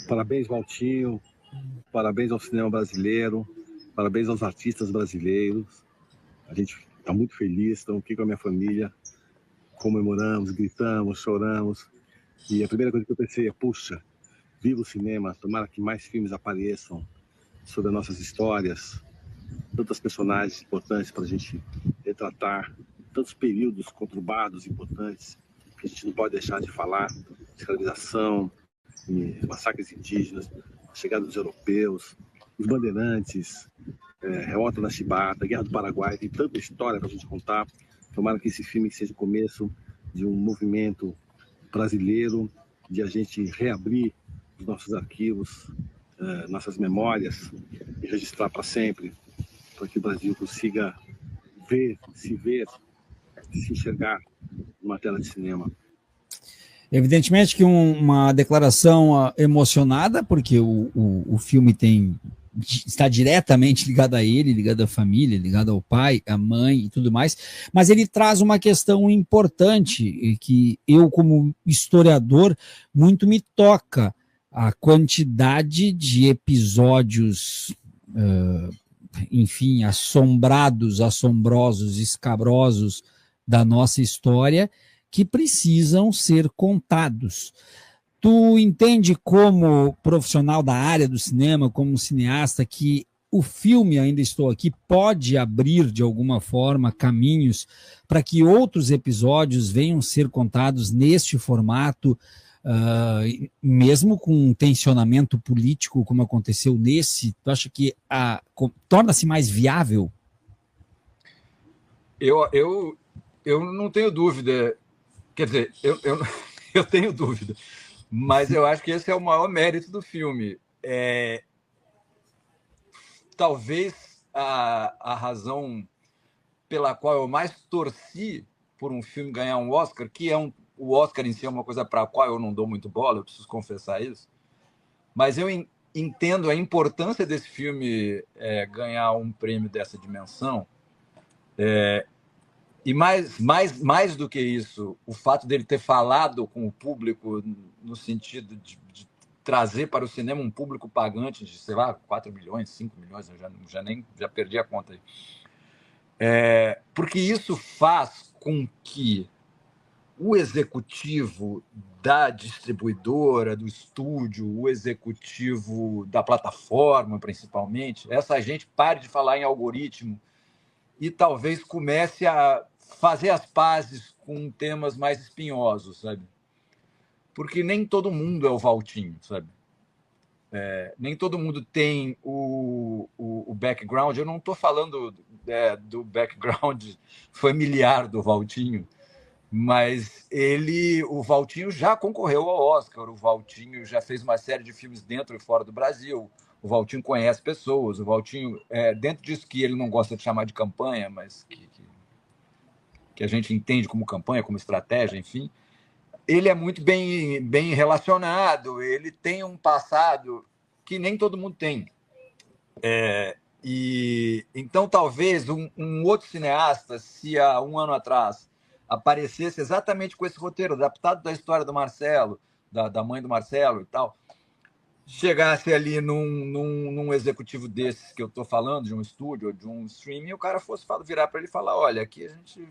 Parabéns, Valtinho. Parabéns ao cinema brasileiro. Parabéns aos artistas brasileiros. A gente está muito feliz, estamos aqui com a minha família. Comemoramos, gritamos, choramos. E a primeira coisa que eu pensei é, puxa, viva o cinema, tomara que mais filmes apareçam sobre as nossas histórias, tantos personagens importantes para a gente retratar, tantos períodos conturbados importantes que a gente não pode deixar de falar, escravização, massacres indígenas, a chegada dos europeus, os bandeirantes, Revolta da Chibata, Guerra do Paraguai, tem tanta história para a gente contar. Tomara que esse filme seja o começo de um movimento brasileiro, de a gente reabrir os nossos arquivos, nossas memórias e registrar para sempre, para que o Brasil consiga ver, se enxergar numa tela de cinema. Evidentemente que uma declaração emocionada, porque o filme está diretamente ligado a ele, ligado à família, ligado ao pai, à mãe e tudo mais, mas ele traz uma questão importante que eu, como historiador, muito me toca: a quantidade de episódios, enfim, assombrados, assombrosos, escabrosos da nossa história, que precisam ser contados. Tu entende, como profissional da área do cinema, como cineasta, que o filme Ainda Estou Aqui pode abrir, de alguma forma, caminhos para que outros episódios venham ser contados neste formato, mesmo com um tensionamento político, como aconteceu nesse? Tu acha que torna-se mais viável? Eu não tenho dúvida. Quer dizer, eu tenho dúvida, mas eu acho que esse é o maior mérito do filme. Talvez a razão pela qual eu mais torci por um filme ganhar um Oscar, que o Oscar em si é uma coisa para a qual eu não dou muito bola, eu preciso confessar isso, mas eu entendo a importância desse filme ganhar um prêmio dessa dimensão. E mais do que isso, o fato dele ter falado com o público no sentido de trazer para o cinema um público pagante de, sei lá, 4 milhões, 5 milhões, eu já perdi a conta aí. Porque isso faz com que o executivo da distribuidora, do estúdio, o executivo da plataforma, principalmente, essa gente pare de falar em algoritmo e talvez comece a fazer as pazes com temas mais espinhosos, sabe? Porque nem todo mundo é o Valtinho, sabe? Nem todo mundo tem o background. Eu não estou falando do background familiar do Valtinho, mas o Valtinho já concorreu ao Oscar, o Valtinho já fez uma série de filmes dentro e fora do Brasil, o Valtinho conhece pessoas, o Valtinho, dentro disso que ele não gosta de chamar de campanha, mas que a gente entende como campanha, como estratégia, enfim, ele é muito bem relacionado, ele tem um passado que nem todo mundo tem. Então, talvez um outro cineasta, se há um ano atrás aparecesse exatamente com esse roteiro, adaptado da história do Marcelo, da mãe do Marcelo e tal, chegasse ali num executivo desses que eu estou falando, de um estúdio ou de um streaming, o cara fosse virar para ele e falar: olha, aqui a gente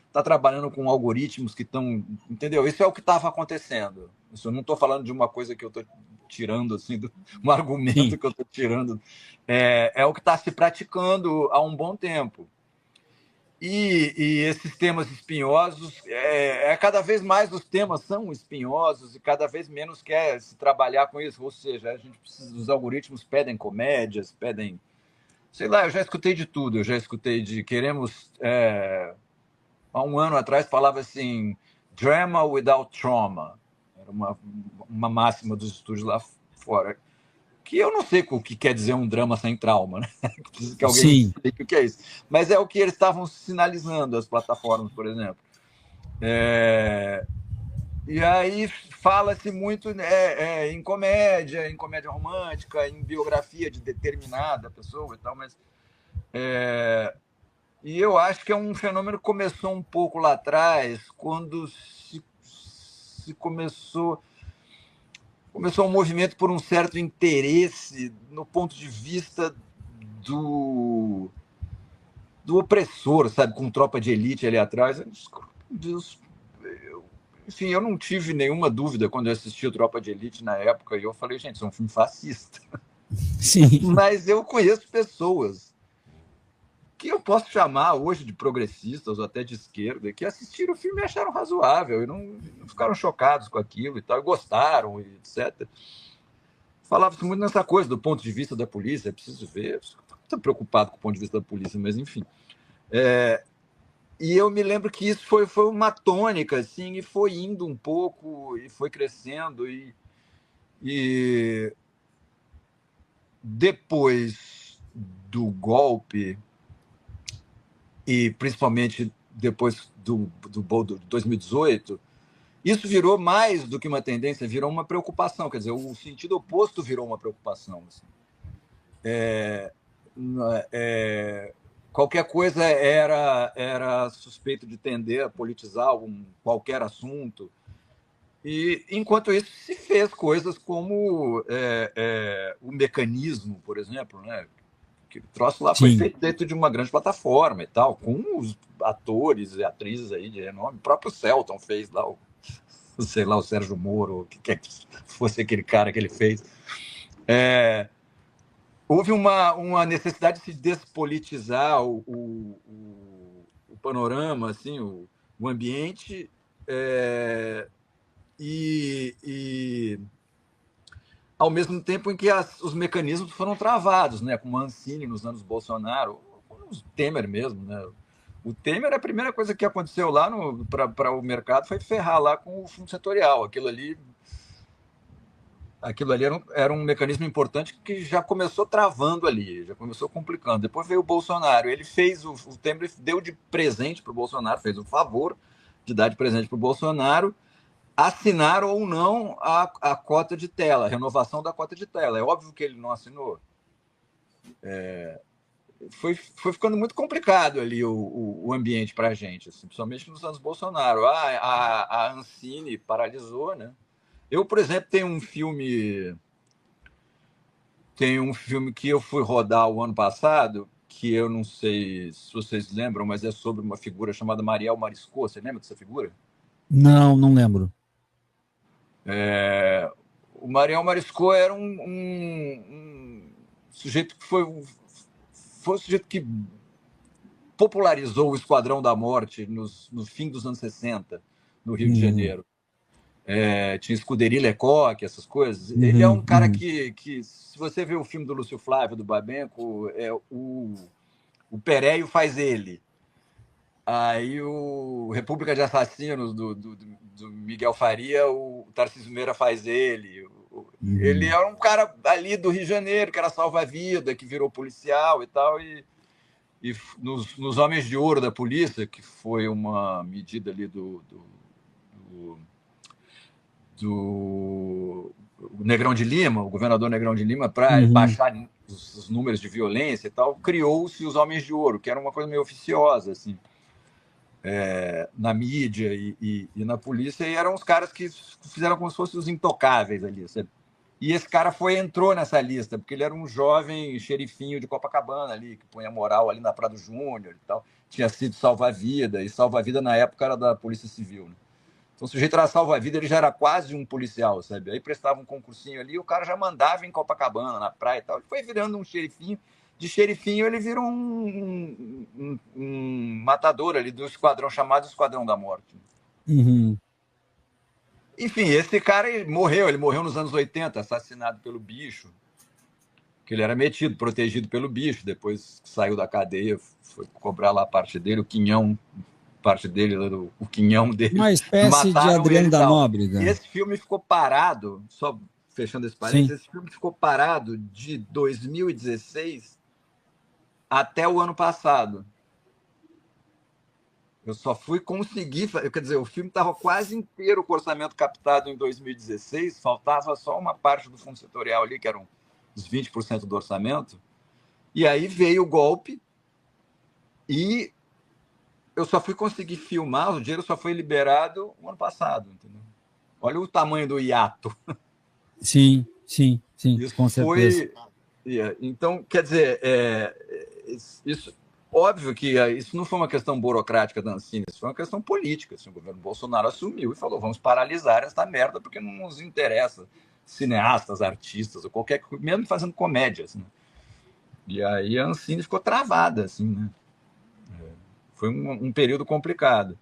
está trabalhando com algoritmos que estão... Entendeu? Isso é o que estava acontecendo. Isso eu não estou falando de uma coisa que eu estou tirando, assim, um argumento que eu estou tirando. É o que está se praticando há um bom tempo. E esses temas espinhosos, cada vez mais os temas são espinhosos e cada vez menos quer se trabalhar com isso. Ou seja, a gente precisa, os algoritmos pedem comédias, pedem... Sei lá, eu já escutei de tudo. Eu já escutei de queremos... há um ano atrás falava assim, drama without trauma. Era uma máxima dos estúdios lá fora. Que eu não sei o que quer dizer um drama sem trauma, né? Preciso que alguém me explique o que é isso. Mas é o que eles estavam sinalizando, as plataformas, por exemplo. E aí fala-se muito em comédia romântica, em biografia de determinada pessoa e tal, mas... E eu acho que é um fenômeno que começou um pouco lá atrás, quando se começou... começou um movimento por um certo interesse no ponto de vista do, do opressor, sabe, com tropa de elite ali atrás. Enfim, eu não tive nenhuma dúvida quando eu assisti o Tropa de Elite na época, e eu falei, gente, isso é um filme fascista. Sim. Mas eu conheço pessoas que eu posso chamar hoje de progressistas ou até de esquerda, que assistiram o filme e acharam razoável, e não ficaram chocados com aquilo e tal, e gostaram, e etc. Falava-se muito nessa coisa do ponto de vista da polícia, é preciso ver, eu não estou preocupado com o ponto de vista da polícia, mas enfim. E eu me lembro que isso foi uma tônica, assim, e foi indo um pouco, e foi crescendo, e depois do golpe, e principalmente depois do 2018, isso virou mais do que uma tendência, virou uma preocupação. Quer dizer, o sentido oposto virou uma preocupação. Assim. Qualquer coisa era suspeito de tender a politizar qualquer assunto. E, enquanto isso, se fez coisas como o mecanismo, por exemplo, né? Que o troço lá foi Sim. feito dentro de uma grande plataforma e tal, com os atores e atrizes aí de renome. O próprio Selton fez lá, sei lá, o Sérgio Moro, o que quer que fosse aquele cara que ele fez. Houve uma necessidade de se despolitizar o panorama, assim, o ambiente, e ao mesmo tempo em que os mecanismos foram travados, né? Como a Ancine nos anos Bolsonaro, o Temer mesmo, né? O Temer, a primeira coisa que aconteceu lá para o mercado foi ferrar lá com o fundo setorial. Aquilo ali era um mecanismo importante que já começou travando ali, já começou complicando. Depois veio o Bolsonaro, ele fez o Temer deu de presente para o Bolsonaro, fez o favor de dar de presente para o Bolsonaro assinar ou não a cota de tela, a renovação da cota de tela. É óbvio que ele não assinou. Foi ficando muito complicado ali o ambiente para a gente, assim, principalmente nos anos Bolsonaro. A Ancine paralisou, né? Eu, por exemplo, tenho um filme que eu fui rodar o ano passado, que eu não sei se vocês lembram, mas é sobre uma figura chamada Mariel Marisco. Você lembra dessa figura? Não, não lembro. O Mariel Marisco era um sujeito que foi o sujeito que popularizou o Esquadrão da Morte no fim dos anos 60, no Rio de Janeiro. Tinha Escuderie Lecoq, essas coisas. Ele é um cara que, se você vê o filme do Lúcio Flávio, do Babenco, o Pereio faz ele. Aí o República de Assassinos, do Miguel Faria, o Tarcísio Meira faz ele. Ele era um cara ali do Rio de Janeiro, que era salva-vida, que virou policial e tal. E nos Homens de Ouro da Polícia, que foi uma medida ali do Negrão de Lima, o governador Negrão de Lima, para baixar os números de violência e tal, criou-se os Homens de Ouro, que era uma coisa meio oficiosa, assim. Na mídia e na polícia, e eram os caras que fizeram como se fossem os intocáveis ali, sabe? E esse cara entrou nessa lista, porque ele era um jovem xerifinho de Copacabana ali, que punha moral ali na Prado Júnior e tal, tinha sido salva-vida, e salva-vida na época era da Polícia Civil, né? Então, o sujeito era salva-vida, ele já era quase um policial, sabe? Aí prestava um concursinho ali, e o cara já mandava em Copacabana, na praia e tal, ele foi virando um xerifinho. De xerifinho, ele virou um matador ali do esquadrão chamado Esquadrão da Morte. Enfim, esse cara ele morreu nos anos 80, assassinado pelo bicho, que ele era metido, protegido pelo bicho, depois saiu da cadeia, foi cobrar lá a parte dele, o quinhão dele, Uma espécie de mataram Adriano ele e da tal. Nóbrega. E esse filme ficou parado, só fechando esse parênteses, esse filme ficou parado de 2016 até o ano passado. Eu só fui conseguir, quer dizer, o filme estava quase inteiro com o orçamento captado em 2016, faltava só uma parte do fundo setorial ali, que eram os 20% do orçamento, e aí veio o golpe e eu só fui conseguir filmar, o dinheiro só foi liberado no ano passado, entendeu? Olha o tamanho do hiato. Sim, sim, sim, Isso com certeza. foi. Então, quer dizer, isso, óbvio que isso não foi uma questão burocrática da Ancine, isso foi uma questão política. Assim, o governo Bolsonaro assumiu e falou: vamos paralisar esta merda porque não nos interessa cineastas, artistas, ou qualquer coisa, mesmo fazendo comédia. Assim, né? E aí a Ancine ficou travada. Assim, né? Foi um período complicado.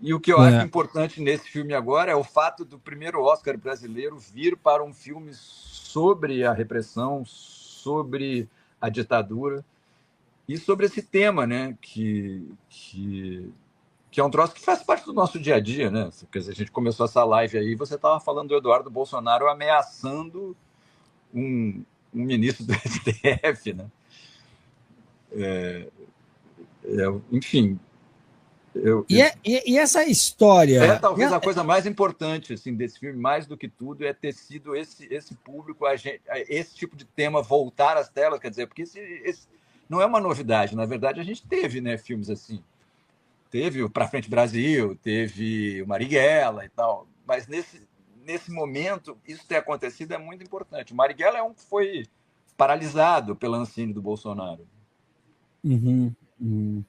E o que eu acho É, importante nesse filme agora é o fato do primeiro Oscar brasileiro vir para um filme sobre a repressão, sobre a ditadura e sobre esse tema, né? Que é um troço que faz parte do nosso dia a dia, né? Quer dizer, a gente começou essa live aí, você estava falando do Eduardo Bolsonaro ameaçando um ministro do STF, né? Enfim, e essa história. talvez a coisa mais importante assim desse filme, mais do que tudo, é ter sido esse público, esse tipo de tema voltar às telas, quer dizer, porque esse não é uma novidade. Na verdade, a gente teve, né, filmes assim. Teve o Pra Frente Brasil, teve o Marighella e tal, mas nesse momento, isso ter acontecido é muito importante. O Marighella é um que foi paralisado pela Ancine do Bolsonaro. Uhum, uhum.